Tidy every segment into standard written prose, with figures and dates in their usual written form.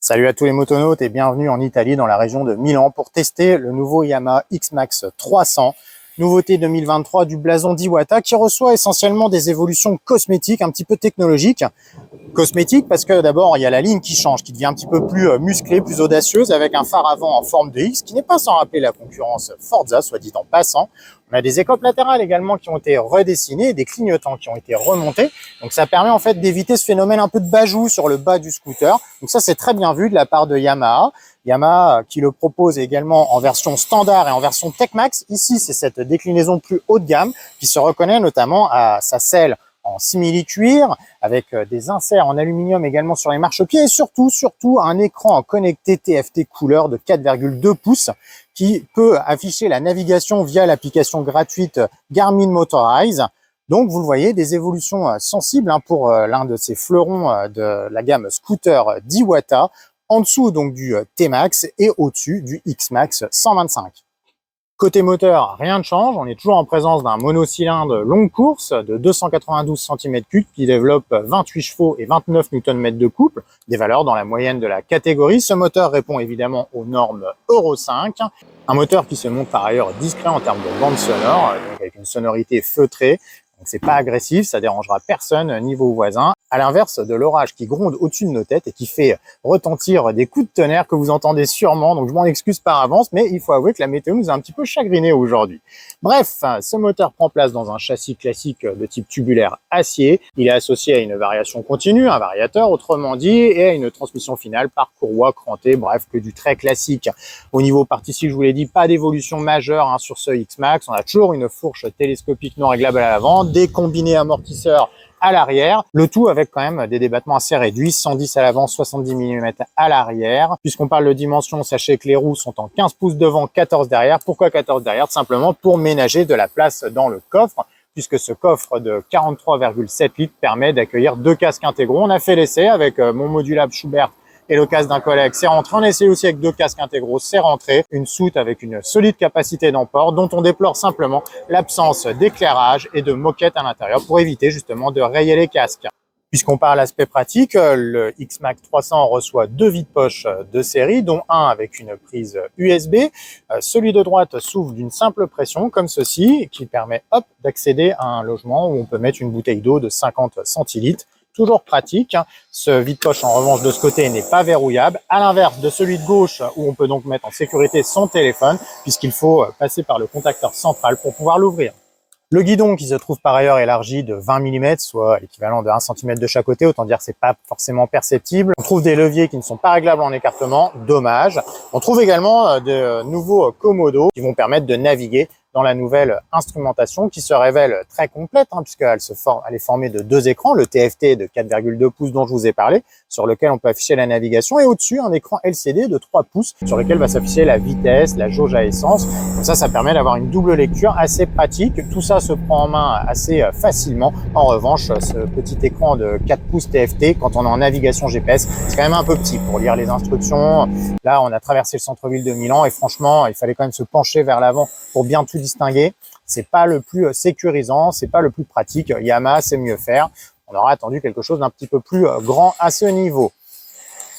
Salut à tous les motonautes et bienvenue en Italie dans la région de Milan pour tester le nouveau Yamaha X-Max 300. Nouveauté 2023 du blason d'Iwata qui reçoit essentiellement des évolutions cosmétiques, un petit peu technologiques. Cosmétiques parce que d'abord il y a la ligne qui change, qui devient un petit peu plus musclée, plus audacieuse avec un phare avant en forme de X qui n'est pas sans rappeler la concurrence Forza, soit dit en passant. On a des écopes latérales également qui ont été redessinées, des clignotants qui ont été remontés. Donc ça permet en fait d'éviter ce phénomène un peu de bajou sur le bas du scooter. Donc ça c'est très bien vu de la part de Yamaha. Yamaha qui le propose également en version standard et en version Tech Max. Ici c'est cette déclinaison plus haut de gamme qui se reconnaît notamment à sa selle en simili-cuir avec des inserts en aluminium également sur les marchepieds et surtout un écran connecté TFT couleur de 4,2 pouces qui peut afficher la navigation via l'application gratuite Garmin Motorize. Donc vous le voyez, des évolutions sensibles pour l'un de ces fleurons de la gamme scooter d'Iwata, en dessous donc du T-Max et au-dessus du X-Max 125. Côté moteur, rien ne change, on est toujours en présence d'un monocylindre longue course de 292 cm3 qui développe 28 chevaux et 29 Nm de couple, des valeurs dans la moyenne de la catégorie. Ce moteur répond évidemment aux normes Euro 5, un moteur qui se montre par ailleurs discret en termes de bande sonore, donc avec une sonorité feutrée. Donc c'est pas agressif, ça dérangera personne niveau voisin, à l'inverse de l'orage qui gronde au-dessus de nos têtes et qui fait retentir des coups de tonnerre que vous entendez sûrement, donc je m'en excuse par avance, mais il faut avouer que la météo nous a un petit peu chagriné aujourd'hui. Bref, ce moteur prend place dans un châssis classique de type tubulaire acier, il est associé à une variation continue, un variateur autrement dit, et à une transmission finale par courroie crantée, bref que du très classique. Au niveau partici, je vous l'ai dit, pas d'évolution majeure sur ce X-Max, on a toujours une fourche télescopique non réglable à l'avant, des combinés amortisseurs à l'arrière, le tout avec quand même des débattements assez réduits, 110 à l'avant, 70 mm à l'arrière. Puisqu'on parle de dimension, sachez que les roues sont en 15 pouces devant, 14 derrière. Pourquoi 14 derrière? Tout simplement pour ménager de la place dans le coffre, puisque ce coffre de 43,7 litres permet d'accueillir 2 casques intégraux. On a fait l'essai avec mon modulable Schubert et le casque d'un collègue, c'est rentré. On essaie aussi avec 2 casques intégraux, c'est rentré. Une soute avec une solide capacité d'emport dont on déplore simplement l'absence d'éclairage et de moquette à l'intérieur pour éviter justement de rayer les casques. Puisqu'on parle aspect pratique, le X-Max 300 reçoit 2 vides-poches de série, dont un avec une prise USB. Celui de droite s'ouvre d'une simple pression, comme ceci, qui permet d'accéder à un logement où on peut mettre une bouteille d'eau de 50 centilitres. Toujours pratique. Ce vide-poche, en revanche, de ce côté n'est pas verrouillable, à l'inverse de celui de gauche où on peut donc mettre en sécurité son téléphone puisqu'il faut passer par le contacteur central pour pouvoir l'ouvrir. Le guidon qui se trouve par ailleurs élargi de 20 mm, soit l'équivalent de 1 cm de chaque côté, autant dire que c'est pas forcément perceptible. On trouve des leviers qui ne sont pas réglables en écartement, dommage. On trouve également de nouveaux commodos qui vont permettre de naviguer dans la nouvelle instrumentation qui se révèle très complète puisqu'elle est formée de 2 écrans, le TFT de 4,2 pouces dont je vous ai parlé, sur lequel on peut afficher la navigation, et au-dessus un écran LCD de 3 pouces sur lequel va s'afficher la vitesse, la jauge à essence. Donc ça permet d'avoir une double lecture assez pratique. Tout ça se prend en main assez facilement. En revanche, ce petit écran de 4 pouces TFT, quand on est en navigation GPS, c'est quand même un peu petit pour lire les instructions. Là, on a traversé le centre-ville de Milan et franchement, il fallait quand même se pencher vers l'avant pour bien tout distinguer. C'est pas le plus sécurisant, c'est pas le plus pratique. Yamaha sait mieux faire. On aura attendu quelque chose d'un petit peu plus grand à ce niveau.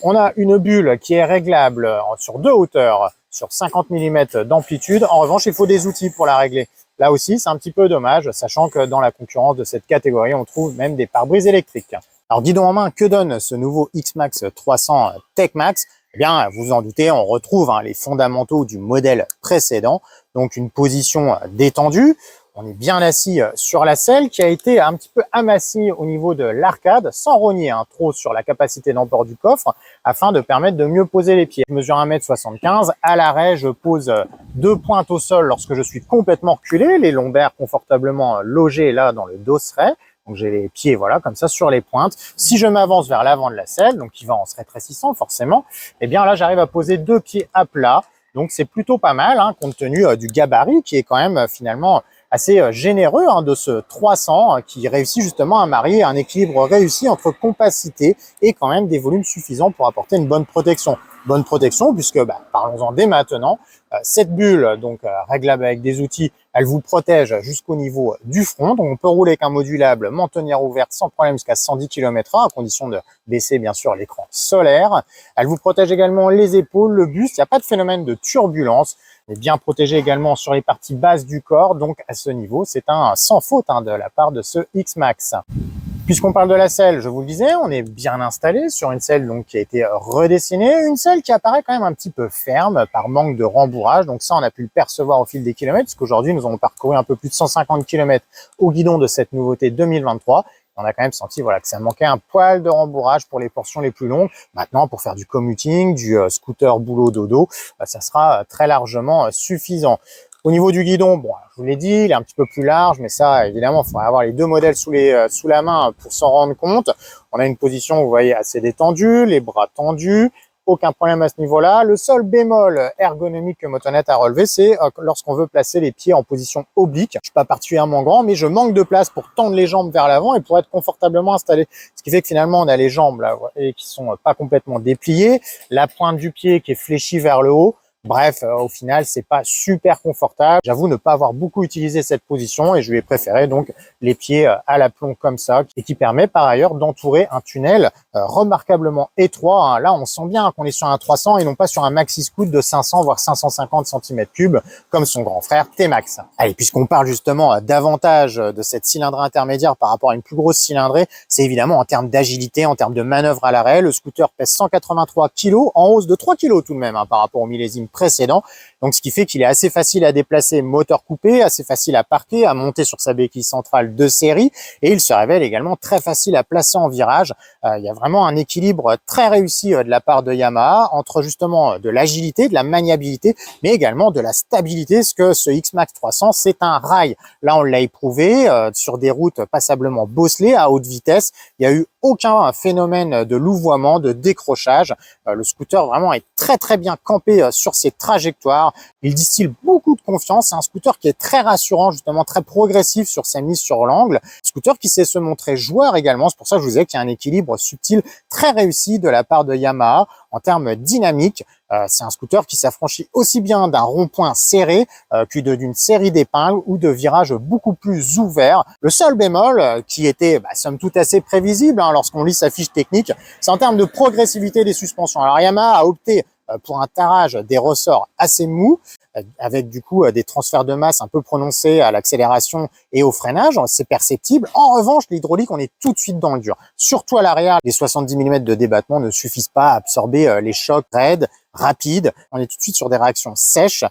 On a une bulle qui est réglable sur 2 hauteurs, sur 50 mm d'amplitude. En revanche, il faut des outils pour la régler. Là aussi, c'est un petit peu dommage, sachant que dans la concurrence de cette catégorie, on trouve même des pare-brises électriques. Alors, guidon en main, que donne ce nouveau X-Max 300 Tech Max? Eh bien, vous vous en doutez, on retrouve les fondamentaux du modèle précédent. Donc, une position détendue. On est bien assis sur la selle qui a été un petit peu amassée au niveau de l'arcade, sans rogner trop sur la capacité d'emport du coffre, afin de permettre de mieux poser les pieds. Je mesure 1,75 m. À l'arrêt, je pose 2 pointes au sol lorsque je suis complètement reculé, les lombaires confortablement logés là dans le dosseret. Donc j'ai les pieds comme ça sur les pointes. Si je m'avance vers l'avant de la selle, donc qui va en se rétrécissant forcément, eh bien là j'arrive à poser 2 pieds à plat. Donc c'est plutôt pas mal compte tenu du gabarit qui est quand même finalement assez généreux de ce 300 qui réussit justement à marier un équilibre réussi entre compacité et quand même des volumes suffisants pour apporter une bonne protection. Bonne protection puisque, parlons-en dès maintenant, cette bulle, donc réglable avec des outils, Elle vous protège jusqu'au niveau du front, donc on peut rouler avec un modulable mentonnière ouverte sans problème jusqu'à 110 km/h, à condition de baisser bien sûr l'écran solaire. Elle vous protège également les épaules, le buste, il n'y a pas de phénomène de turbulence. Elle est bien protégée également sur les parties basses du corps, donc à ce niveau, c'est un sans faute de la part de ce X-Max. Puisqu'on parle de la selle, je vous le disais, on est bien installé sur une selle donc qui a été redessinée, une selle qui apparaît quand même un petit peu ferme par manque de rembourrage. Donc ça, on a pu le percevoir au fil des kilomètres, puisqu'aujourd'hui, nous avons parcouru un peu plus de 150 km au guidon de cette nouveauté 2023. On a quand même senti voilà, que ça manquait un poil de rembourrage pour les portions les plus longues. Maintenant, pour faire du commuting, du scooter boulot-dodo, ça sera très largement suffisant. Au niveau du guidon, bon, je vous l'ai dit, il est un petit peu plus large, mais ça, évidemment, il faudra avoir les deux modèles sous la main pour s'en rendre compte. On a une position, vous voyez, assez détendue, les bras tendus, aucun problème à ce niveau-là. Le seul bémol ergonomique que Motonet a relevé, c'est lorsqu'on veut placer les pieds en position oblique. Je suis pas particulièrement grand, mais je manque de place pour tendre les jambes vers l'avant et pour être confortablement installé. Ce qui fait que finalement, on a les jambes là, et qui sont pas complètement dépliées, la pointe du pied qui est fléchie vers le haut. Bref, au final, c'est pas super confortable. J'avoue ne pas avoir beaucoup utilisé cette position et je lui ai préféré donc les pieds à l'aplomb comme ça et qui permet par ailleurs d'entourer un tunnel remarquablement étroit. Là, on sent bien qu'on est sur un 300 et non pas sur un maxi scoot de 500 voire 550 cm3 comme son grand frère T-Max. Allez, puisqu'on parle justement davantage de cette cylindrée intermédiaire par rapport à une plus grosse cylindrée, c'est évidemment en termes d'agilité, en termes de manœuvre à l'arrêt. Le scooter pèse 183 kg, en hausse de 3 kg tout de même par rapport au millésime précédent. Donc, ce qui fait qu'il est assez facile à déplacer moteur coupé, assez facile à parquer, à monter sur sa béquille centrale de série. Et il se révèle également très facile à placer en virage. Il y a vraiment un équilibre très réussi de la part de Yamaha entre justement de l'agilité, de la maniabilité, mais également de la stabilité. Parce que ce X-Max 300, c'est un rail. Là, on l'a éprouvé sur des routes passablement bosselées à haute vitesse. Il n'y a eu aucun phénomène de louvoiement, de décrochage. Le scooter vraiment est très bien campé sur ses trajectoires. Il distille beaucoup de confiance. C'est un scooter qui est très rassurant, justement très progressif sur sa mise sur l'angle. Scooter qui sait se montrer joueur également. C'est pour ça que je vous disais qu'il y a un équilibre subtil très réussi de la part de Yamaha en termes dynamiques. C'est un scooter qui s'affranchit aussi bien d'un rond-point serré que d'une série d'épingles ou de virages beaucoup plus ouverts. Le seul bémol qui était somme toute assez prévisible lorsqu'on lit sa fiche technique, c'est en termes de progressivité des suspensions. Alors Yamaha a opté pour un tarage des ressorts assez mous, avec du coup des transferts de masse un peu prononcés à l'accélération et au freinage, c'est perceptible. En revanche, l'hydraulique, on est tout de suite dans le dur. Surtout à l'arrière, les 70 mm de débattement ne suffisent pas à absorber les chocs raides, rapides. On est tout de suite sur des réactions sèches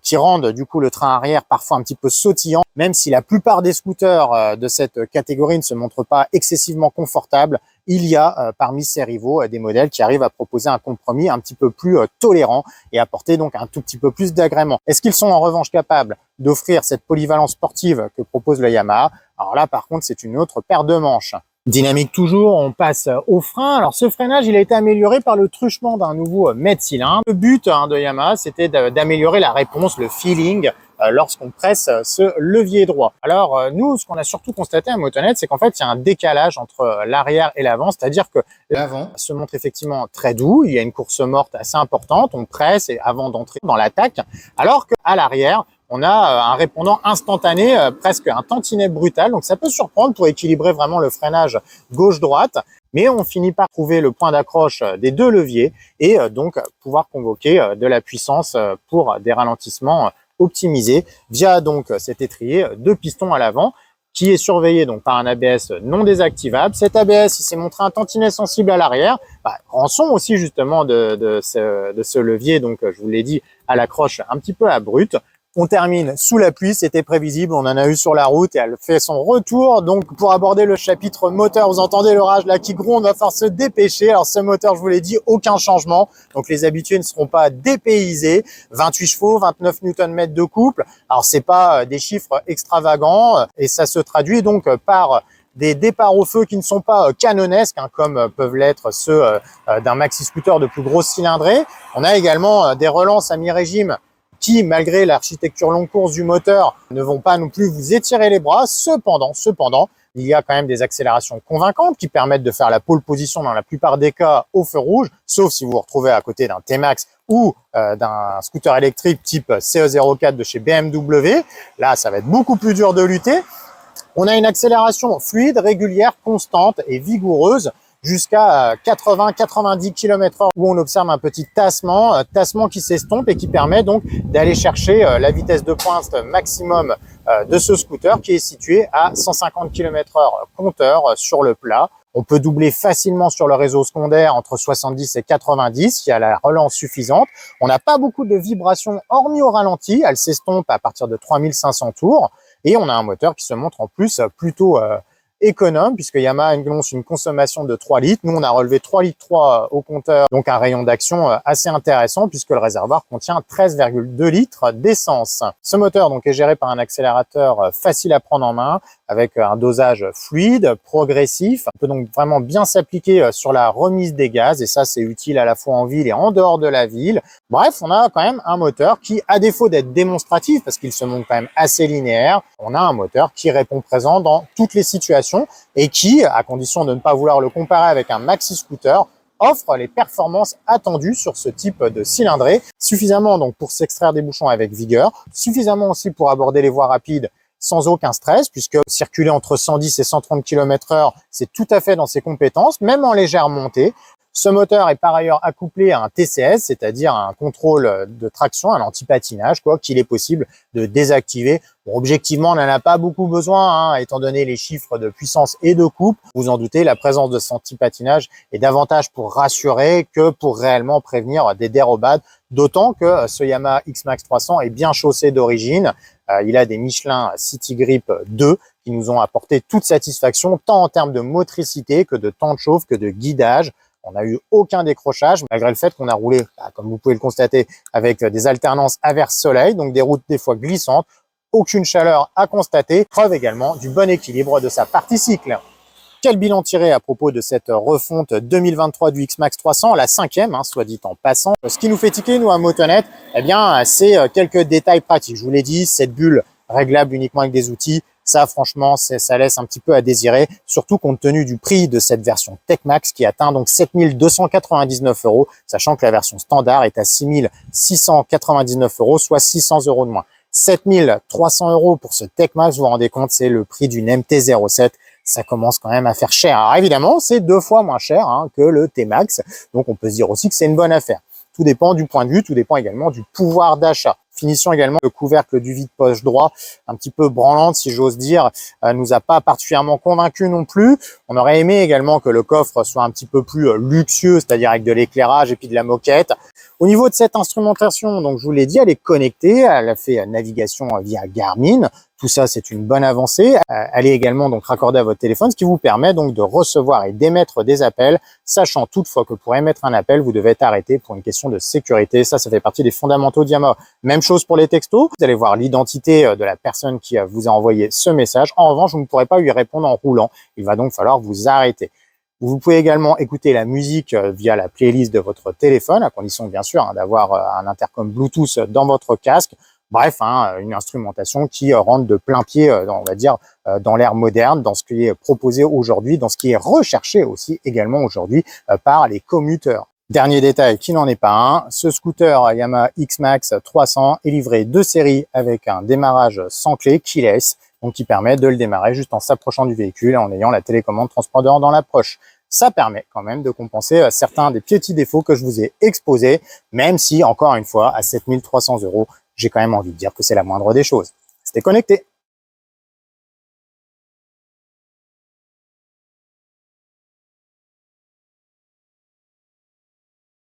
qui rendent du coup le train arrière parfois un petit peu sautillant, même si la plupart des scooters de cette catégorie ne se montrent pas excessivement confortables. Il y a parmi ses rivaux des modèles qui arrivent à proposer un compromis un petit peu plus tolérant et apporter donc un tout petit peu plus d'agrément. Est-ce qu'ils sont en revanche capables d'offrir cette polyvalence sportive que propose le Yamaha? Alors là, par contre, c'est une autre paire de manches. Dynamique toujours, on passe au frein. Alors ce freinage, il a été amélioré par le truchement d'un nouveau mètre-cylindre. Le but de Yamaha, c'était d'améliorer la réponse, le feeling, lorsqu'on presse ce levier droit. Alors nous, ce qu'on a surtout constaté à Motonet, c'est qu'en fait, il y a un décalage entre l'arrière et l'avant, c'est-à-dire que l'avant se montre effectivement très doux, il y a une course morte assez importante, on presse avant d'entrer dans l'attaque, alors qu'à l'arrière, on a un répondant instantané, presque un tantinet brutal. Donc ça peut surprendre pour équilibrer vraiment le freinage gauche-droite. Mais on finit par trouver le point d'accroche des deux leviers et donc pouvoir convoquer de la puissance pour des ralentissements optimisés via donc cet étrier de piston à l'avant qui est surveillé donc par un ABS non désactivable. Cet ABS, il s'est montré un tantinet sensible à l'arrière, rançon aussi justement de ce levier, donc je vous l'ai dit, à l'accroche un petit peu abrupte. On termine sous la pluie, c'était prévisible, on en a eu sur la route et elle fait son retour. Donc pour aborder le chapitre moteur, vous entendez l'orage là qui gronde, on va falloir se dépêcher. Alors ce moteur, je vous l'ai dit, aucun changement, donc les habitués ne seront pas dépaysés. 28 chevaux, 29 Nm de couple. Alors c'est pas des chiffres extravagants et ça se traduit donc par des départs au feu qui ne sont pas canonesques, comme peuvent l'être ceux d'un maxi scooter de plus grosse cylindrée. On a également des relances à mi-régime qui, malgré l'architecture longue course du moteur, ne vont pas non plus vous étirer les bras. Cependant, Il y a quand même des accélérations convaincantes qui permettent de faire la pole position dans la plupart des cas au feu rouge, sauf si vous vous retrouvez à côté d'un T-Max ou d'un scooter électrique type CE04 de chez BMW. Là, ça va être beaucoup plus dur de lutter. On a une accélération fluide, régulière, constante et vigoureuse jusqu'à 80-90 km/h où on observe un petit tassement qui s'estompe et qui permet donc d'aller chercher la vitesse de pointe maximum de ce scooter qui est situé à 150 km/h compteur sur le plat. On peut doubler facilement sur le réseau secondaire entre 70 et 90, il y a la relance suffisante. On n'a pas beaucoup de vibrations hormis au ralenti, elle s'estompe à partir de 3500 tours et on a un moteur qui se montre en plus plutôt économe puisque Yamaha annonce une consommation de 3 litres. Nous, on a relevé 3 litres 3 au compteur, donc un rayon d'action assez intéressant puisque le réservoir contient 13,2 litres d'essence. Ce moteur donc est géré par un accélérateur facile à prendre en main avec un dosage fluide, progressif. On peut donc vraiment bien s'appliquer sur la remise des gaz et ça, c'est utile à la fois en ville et en dehors de la ville. Bref, on a quand même un moteur qui, à défaut d'être démonstratif parce qu'il se montre quand même assez linéaire, on a un moteur qui répond présent dans toutes les situations et qui, à condition de ne pas vouloir le comparer avec un maxi scooter, offre les performances attendues sur ce type de cylindrée, suffisamment donc pour s'extraire des bouchons avec vigueur, suffisamment aussi pour aborder les voies rapides sans aucun stress, puisque circuler entre 110 et 130 km/h, c'est tout à fait dans ses compétences, même en légère montée. Ce moteur est par ailleurs accouplé à un TCS, c'est-à-dire un contrôle de traction, un anti-patinage, qu'il est possible de désactiver. Bon, objectivement, on n'en a pas beaucoup besoin, étant donné les chiffres de puissance et de coupe. Vous en doutez, la présence de cet anti-patinage est davantage pour rassurer que pour réellement prévenir des dérobades, d'autant que ce Yamaha X-Max 300 est bien chaussé d'origine. Il a des Michelin City Grip 2 qui nous ont apporté toute satisfaction, tant en termes de motricité que de temps de chauffe, que de guidage. On n'a eu aucun décrochage, malgré le fait qu'on a roulé, comme vous pouvez le constater, avec des alternances averse-soleil, donc des routes des fois glissantes, aucune chaleur à constater, preuve également du bon équilibre de sa partie cycle. Quel bilan tiré à propos de cette refonte 2023 du X-Max 300, la 5e, soit dit en passant. Ce qui nous fait tiquer, nous, à Motonet, eh bien, c'est quelques détails pratiques. Je vous l'ai dit, cette bulle réglable uniquement avec des outils, ça, franchement, ça laisse un petit peu à désirer, surtout compte tenu du prix de cette version TechMax qui atteint donc 7 299 €, sachant que la version standard est à 6 699 €, soit 600 € de moins. 7 300 € pour ce TechMax, vous vous rendez compte, c'est le prix d'une MT-07. Ça commence quand même à faire cher. Alors évidemment, c'est 2 fois moins cher que le T-Max, donc on peut se dire aussi que c'est une bonne affaire. Tout dépend du point de vue, tout dépend également du pouvoir d'achat. Finition également, le couvercle du vide-poche droit, un petit peu branlante si j'ose dire, nous a pas particulièrement convaincu non plus. On aurait aimé également que le coffre soit un petit peu plus luxueux, c'est-à-dire avec de l'éclairage et puis de la moquette. Au niveau de cette instrumentation, donc je vous l'ai dit, elle est connectée, elle a fait navigation via Garmin. Tout ça, c'est une bonne avancée. Elle est également donc raccordée à votre téléphone, ce qui vous permet donc de recevoir et d'émettre des appels, sachant toutefois que pour émettre un appel, vous devez être arrêté pour une question de sécurité. Ça fait partie des fondamentaux d'Yamaha. Même chose pour les textos. Vous allez voir l'identité de la personne qui vous a envoyé ce message. En revanche, vous ne pourrez pas lui répondre en roulant. Il va donc falloir vous arrêter. Vous pouvez également écouter la musique via la playlist de votre téléphone, à condition bien sûr d'avoir un intercom Bluetooth dans votre casque. Bref, une instrumentation qui rentre de plein pied, on va dire, dans l'ère moderne, dans ce qui est proposé aujourd'hui, dans ce qui est recherché aussi également aujourd'hui par les commuteurs. Dernier détail qui n'en est pas un, ce scooter Yamaha X-Max 300 est livré de série avec un démarrage sans clé keyless, donc qui permet de le démarrer juste en s'approchant du véhicule et en ayant la télécommande transpondeur dans l'approche. Ça permet quand même de compenser certains des petits défauts que je vous ai exposés, même si, encore une fois, à 7 300 €, j'ai quand même envie de dire que c'est la moindre des choses. Restez connectés.